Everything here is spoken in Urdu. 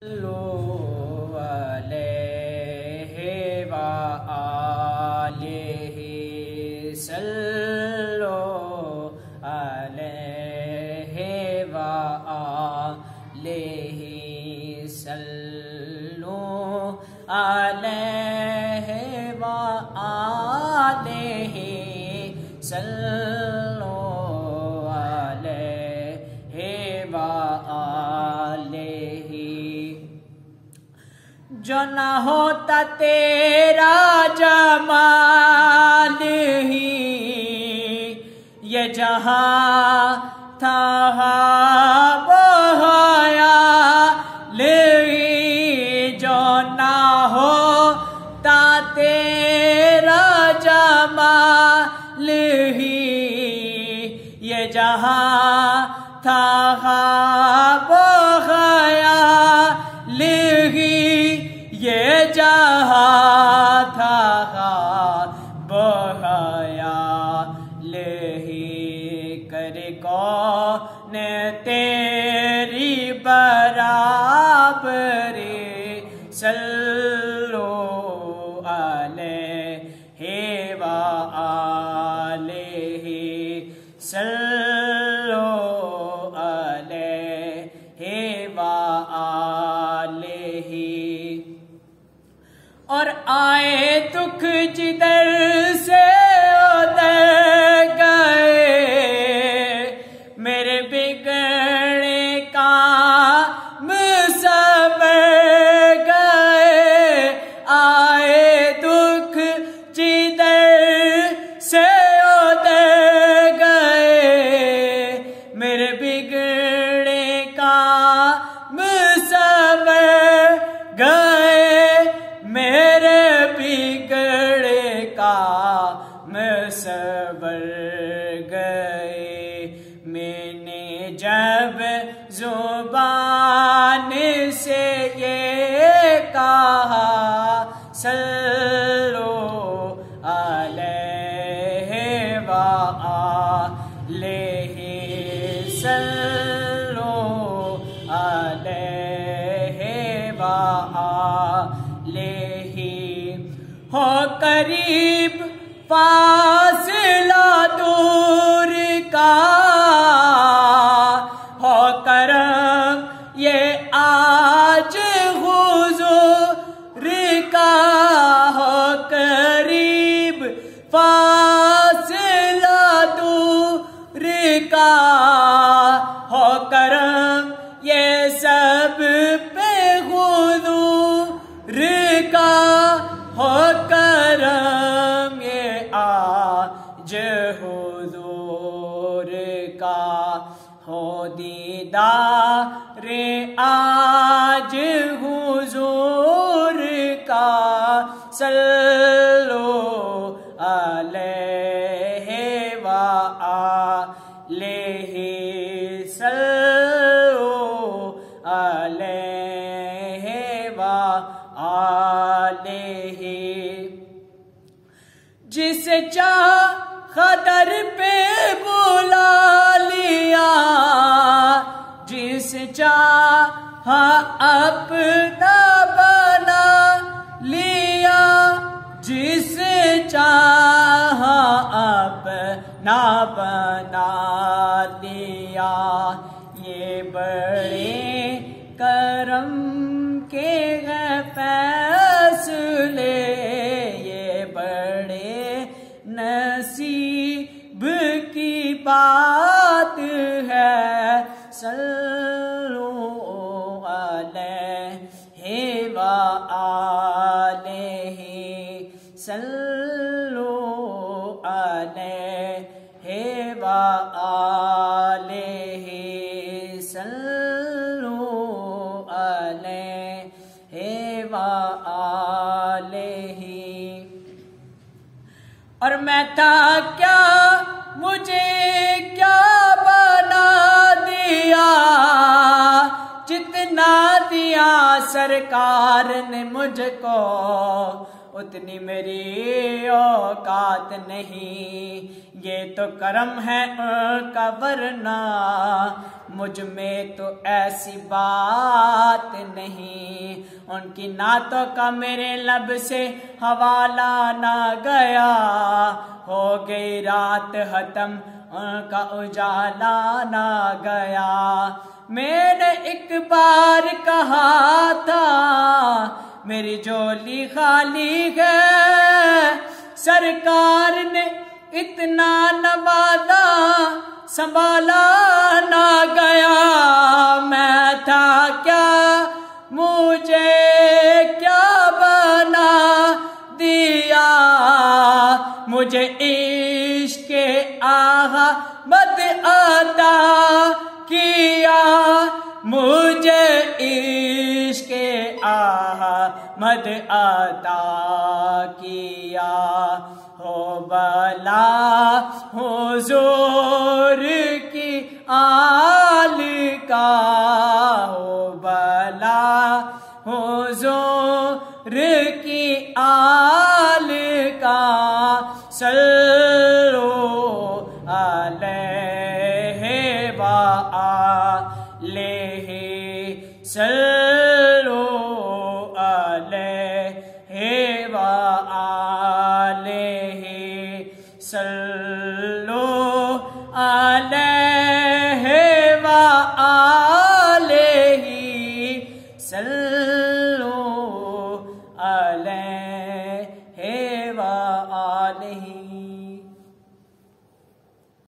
صلو علیہ وآلہ صلو علیہ وآلہ صلو علیہ وآلہ صلو علیہ وآلہ جو نہ ہوتا تیرا جمال ہی یہ جہاں تھا بہیال ہی جو نہ ہوتا تیرا جمال ہی یہ جہاں تھا بہیال ہی یہ جہاں تھا بہیال ہی کر کون تیری برابری صلو علیہ وآلہ صلو علیہ وآلہ اور آئے دکھ جدھر سے ادھر گئے میرے بگڑے کام سنور گئے آئے دکھ جدھر سے ادھر گئے میرے بگڑے کام سنور گئے میرے بگڑے کام سنور گئے میں نے جب زبان سے یہ کہا صلو علیہ وآلہ صلو علیہ وآلہ ہو قریب فاصلہ دور کا ہو کرم یہ آج حضور کا ہو قریب فاصلہ دور کا ہو کرم یہ سب پہ حضور کا ہو کرم یہ آج حضور کا ہو دیدار آج حضور کا صلو علیہ وآلہ صلو علیہ وآلہ جسے چاہا در پہ بلا لیا جسے چاہا اپنا بنا لیا جسے چاہا اپنا بنا لیا یہ بڑے کرم کے فیصلے یہ بڑے نصیب کی بات ہے صلو علیہ وآلہ صلو علیہ وآلہ صلو علیہ وآلہ اور میں تھا کیا مجھے کیا بنا دیا جتنا دیا سرکار نے مجھ کو اتنی میری اوقات نہیں، یہ تو کرم ہے ان کا ورنہ مجھ میں تو ایسی بات نہیں۔ ان کی نعتوں کا میرے لب سے حوالہ نہ گیا، ہو گئی رات ختم ان کا اجالا نہ گیا۔ میں نے ایک بار کہا تھا میری جھولی خالی ہے، سرکار نے اتنا نوازا سنبھالا نہ گیا۔ میں تھا کیا مجھے کیا بنا دیا، مجھے عشق احمد عطا کیا، مجھے عشق احمد عطا کیا۔ ہو بلا حضور کی آل کا، ہو بلا حضور کی آل کا، صلو علیہ